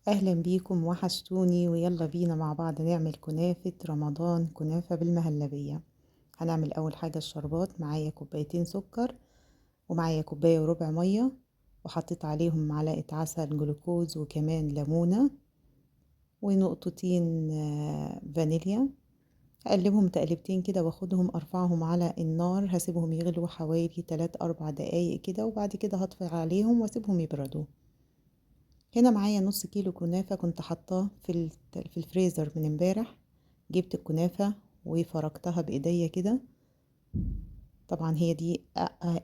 أهلا بيكم وحشتوني ويلا بينا مع بعض نعمل كنافة رمضان، كنافة بالمهلبية. هنعمل أول حاجة الشربات. معايا كوبايتين سكر ومعايا كوباية وربع مية، وحطيت عليهم معلقة عسل جلوكوز وكمان ليمونة ونقطتين فانيليا. هقلبهم تقلبتين كده واخدهم ارفعهم على النار، هسيبهم يغلوا حوالي 3-4 دقايق كده، وبعد كده هطفي عليهم واسيبهم يبردوا. هنا معايا نص كيلو كنافة كنت حطاه في الفريزر من امبارح. جبت الكنافة وفركتها بايديا كده. طبعا هي دي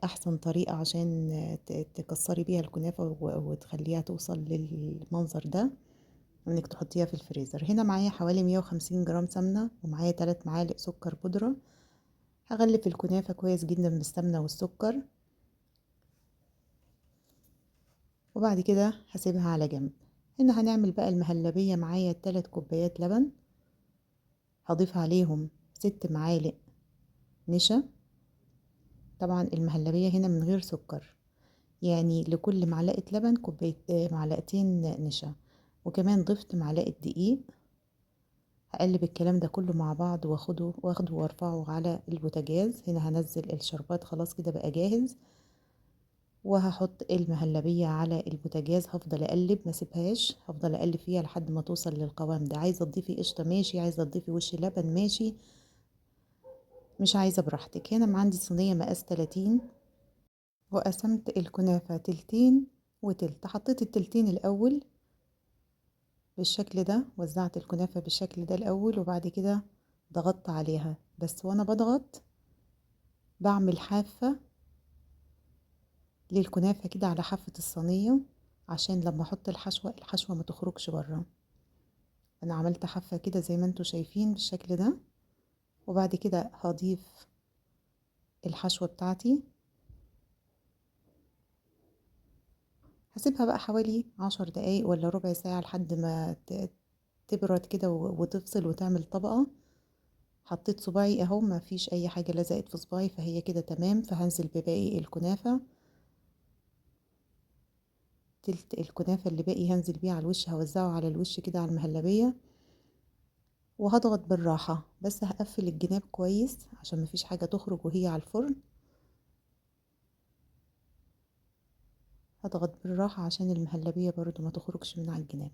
احسن طريقة عشان تكسري بيها الكنافة وتخليها توصل للمنظر ده، انك تحطيها في الفريزر. هنا معايا حوالي 150 جرام سمنة ومعايا 3 معالق سكر بودرة. هغلف الكنافة كويس جدا بالسمنة والسكر، وبعد كده هسيبها على جنب. هنا هنعمل بقى المهلبية. معايا 3 كوبايات لبن، هضيف عليهم 6 معالق نشا. طبعا المهلبية هنا من غير سكر، يعني لكل معلقة لبن كوباية معلقتين نشا. وكمان ضفت معلقة دقيق. هقلب الكلام ده كله مع بعض واخده وارفعه على البوتاجاز. هنا هنزل الشربات، خلاص كده بقى جاهز. وهحط المهلبية على البوتاجاز، هفضل اقلب ما سيبهاش، هفضل اقلب فيها لحد ما توصل للقوام ده. عايزة تضيفي قشطة ماشي، عايزة تضيفي وش لبن ماشي، مش عايزة براحتك. هنا عندي صينية مقاس 30، وقسمت الكنافة تلتين وتلت. حطيت التلتين الاول بالشكل ده، وزعت الكنافة بالشكل ده الاول، وبعد كده ضغطت عليها. بس وانا بضغط بعمل حافة للكنافة كده على حافة الصينية، عشان لما احط الحشوة ما تخرجش بره. انا عملت حافة كده زي ما انتوا شايفين بالشكل ده، وبعد كده هضيف الحشوة بتاعتي. هسيبها بقى حوالي 10 دقايق ولا ربع ساعة لحد ما تبرد كده وتفصل وتعمل طبقة. حطيت صباعي اهو، ما فيش اي حاجة لزقت في صباعي، فهي كده تمام. فهنزل بباقي الكنافة. تلت الكنافة اللي باقي هنزل بيه على الوش، هوزعه على الوش كده على المهلبية، وهضغط بالراحة. بس هقفل الجناب كويس عشان مفيش حاجة تخرج وهي على الفرن. هضغط بالراحة عشان المهلبية برضو ما تخرجش من على الجناب.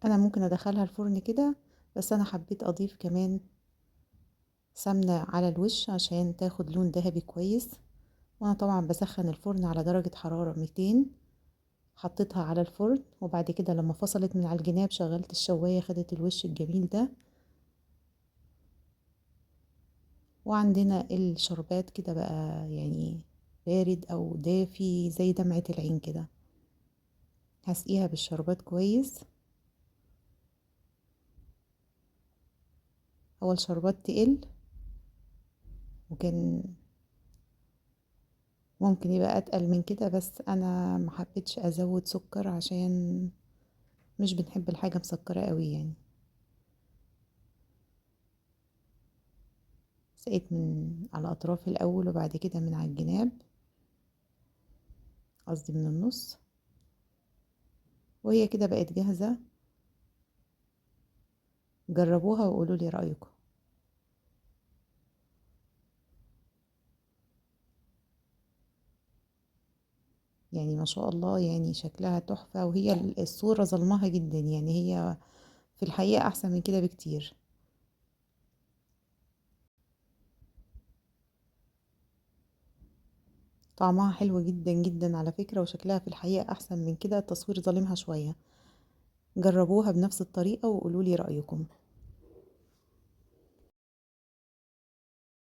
انا ممكن ادخلها الفرن كده، بس انا حبيت اضيف كمان سمنة على الوش عشان تاخد لون ذهبي كويس. وانا طبعا بسخن الفرن على درجة حرارة 200. حطيتها على الفرن، وبعد كده لما فصلت من على الجناب شغلت الشواية، خدت الوش الجميل ده. وعندنا الشربات كده بقى يعني بارد او دافي زي دمعة العين كده. هسقيها بالشربات كويس. هو الشربات تقل، وكان ممكن يبقى اتقل من كده، بس انا محبتش ازود سكر عشان مش بنحب الحاجة مسكرة قوي يعني. سقيت من على اطراف الاول، وبعد كده من على الجناب، قصدي من النص. وهي كده بقت جاهزة. جربوها وقولوا لي رأيكم. يعني ما شاء الله، يعني شكلها تحفة، وهي الصورة ظلمها جدا، يعني هي في الحقيقة احسن من كده بكتير. طعمها حلو جدا جدا على فكرة، وشكلها في الحقيقة احسن من كده، التصوير ظالمها شوية. جربوها بنفس الطريقة وقولوا لي رأيكم.